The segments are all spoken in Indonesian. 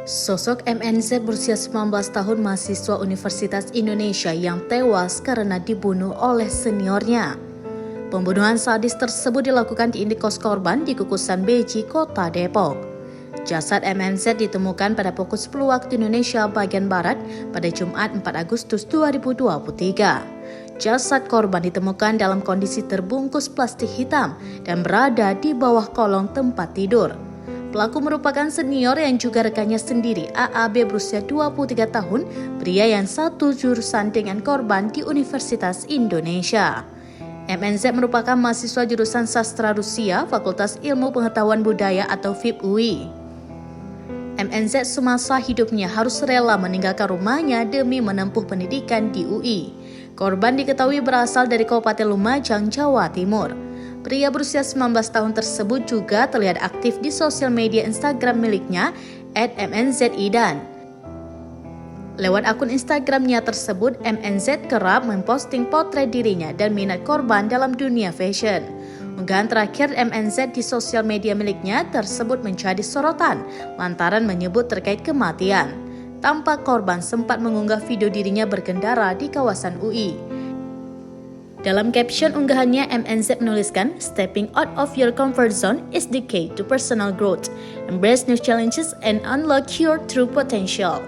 Sosok MNZ berusia 19 tahun mahasiswa Universitas Indonesia yang tewas karena dibunuh oleh seniornya. Pembunuhan sadis tersebut dilakukan di indikos korban di Kukusan Beji, Kota Depok. Jasad MNZ ditemukan pada pukul 10 waktu Indonesia bagian Barat pada Jumat 4 Agustus 2023. Jasad korban ditemukan dalam kondisi terbungkus plastik hitam dan berada di bawah kolong tempat tidur. Pelaku merupakan senior yang juga rekannya sendiri, AAB berusia 23 tahun, pria yang satu jurusan dengan korban di Universitas Indonesia. MNZ merupakan mahasiswa jurusan Sastra Rusia, Fakultas Ilmu Pengetahuan Budaya atau FIP UI. MNZ semasa hidupnya harus rela meninggalkan rumahnya demi menempuh pendidikan di UI. Korban diketahui berasal dari Kabupaten Lumajang, Jawa Timur. Pria berusia 19 tahun tersebut juga terlihat aktif di sosial media Instagram miliknya @mnzidan. Lewat akun Instagramnya tersebut, MNZ kerap memposting potret dirinya dan minat korban dalam dunia fashion. Unggahan terakhir MNZ di sosial media miliknya tersebut menjadi sorotan lantaran menyebut terkait kematian. Tampak korban sempat mengunggah video dirinya berkendara di kawasan UI. Dalam caption unggahannya, MNZ menuliskan, "Stepping out of your comfort zone is the key to personal growth. Embrace new challenges and unlock your true potential."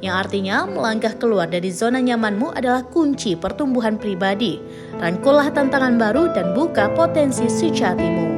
Yang artinya, melangkah keluar dari zona nyamanmu adalah kunci pertumbuhan pribadi. Rangkullah tantangan baru dan buka potensi sejatimu.